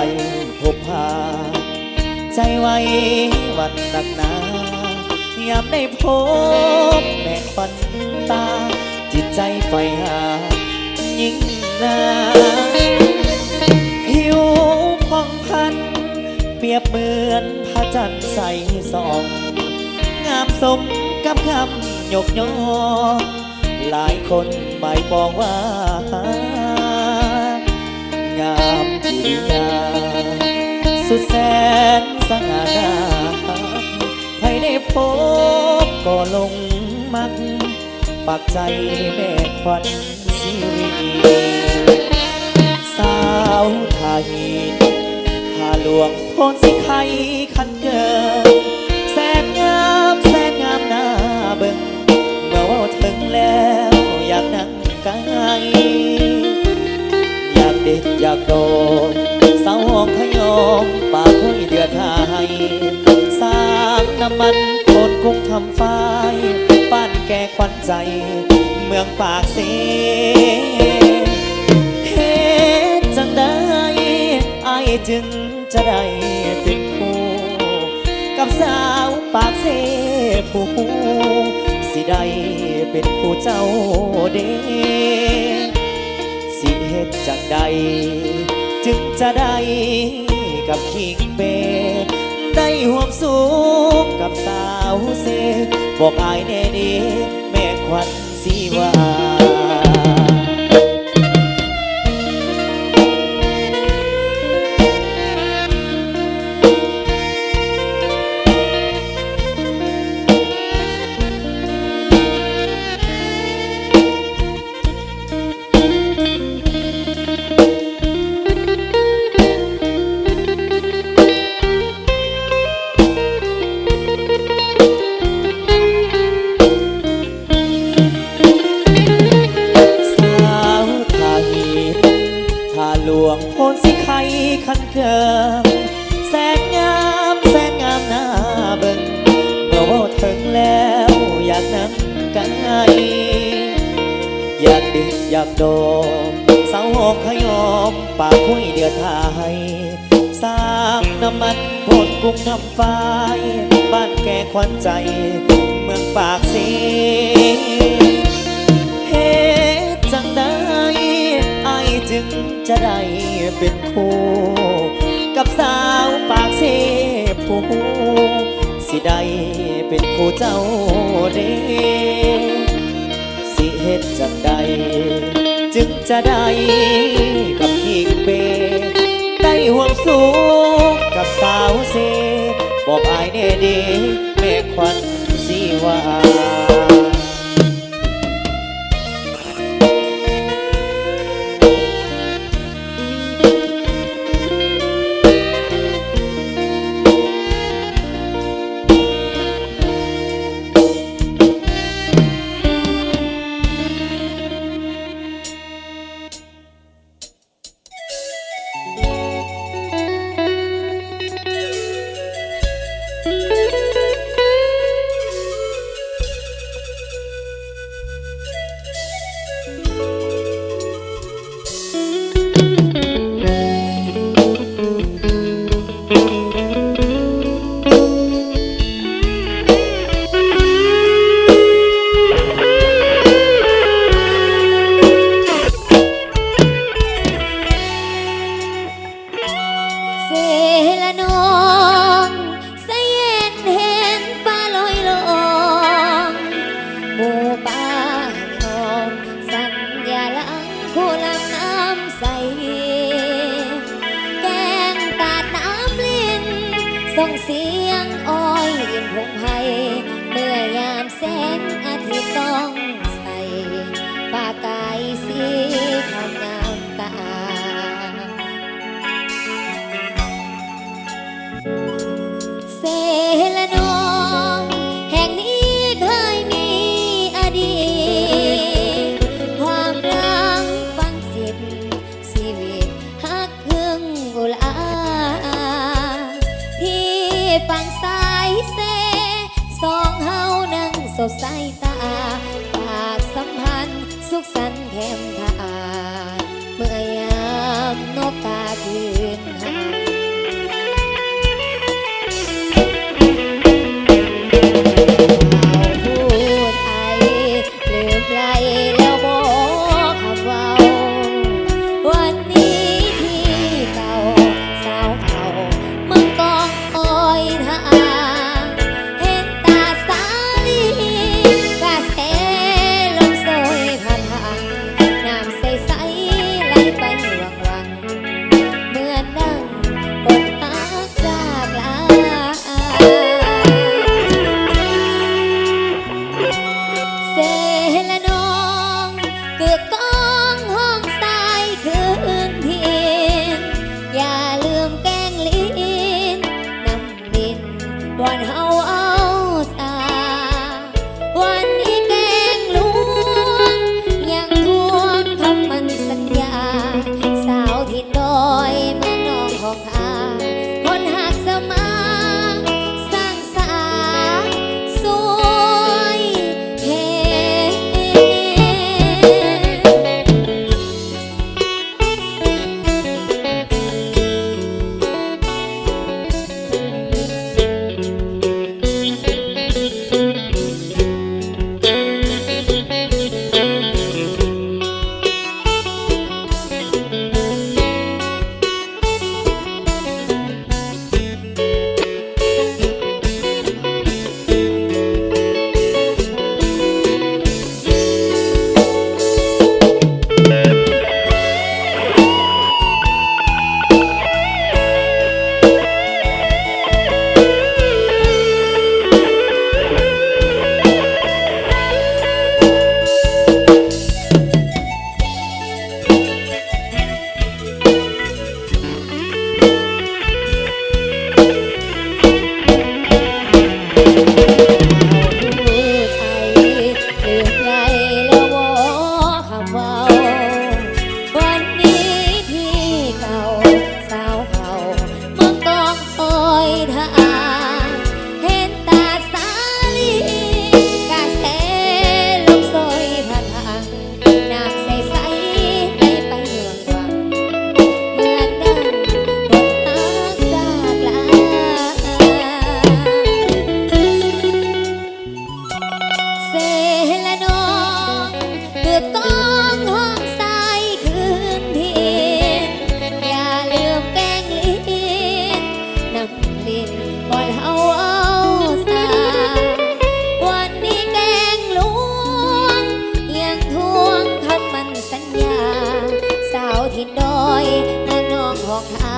ได้พบหาใจไว้วันหนักหนายามได้พบแม่ควันตาจิตใจไฟหายิ่งนาผิวผ่องพันเปรียบเหมือนพระจันทร์ใสส่องงามสมกับคำยกย่องหลายคนหมายปองว่างามกิริยาสุดแสนสง่างามใครได้พบก็ลงมักปักใจแม่ควันสิริสาวไทยข้าหลวงพรสิไข่คันเกินแสนงามแสนงามหน้าเบิ่งเมื่อว่าถึงแล้วอยากนั่งไกลอยากเด็ดอยากโดนสาวห้องขยมปากห้อยเดือดหายสร้างน้ำมันโคตรกุ้งทำไฟป้านแก่ควันใจเมืองปากเสเฮ็ดจังได้อายจึงจะได้เป็นคู่กับสาวปากเสผู้สิได้เป็นคู่เจ้าเด้สิเฮ็ดจังใดจึงจะได้กับคิงเบได้ห่วมสุขกับสาวเสบอกอายแน่ดีแม่ควันสีวาหลวงพรสิไข่คันเกิงแสนงามแสนงามหน้าเบิ่งเมื่อว่าถึงแล้วอยากนั่งไกลอยากดิดอยากโดมสาวหอกขยมปากคุยเดือดหายสร้างน้ำมันโพดกุ้งทำไฟบ้านแก่ควันใจเมืองปากเสเฮ็ดจังได้อายจึงจะได้เป็นคู่กับสาวปากเสผู้สิได้เป็นคู่เจ้าเด้สิเฮ็ดจังใดจึงจะได้กับคิงเบได้ห่วงสุขกับสาวเสบอกอายแน่ดีแม่ควันสีวาส่งเสียงอ้อยริมพงไพเมื่อยามแสงอาทิตย์ต้องใสปากกายสีขาวงามตาเสละนองแห่งนี้เคยมีอดีตความรักฟังสิทธิ์ชีวิตฮักเพิ่งกุลาฝั่งสายเสสองเฮานั่งสดใสตาฝากสัมพันธ์สุขสันต์แถมทาเมื่อยามนกกาคืนหา ญญา สาวถิ่นดอยทางน้องหอกหา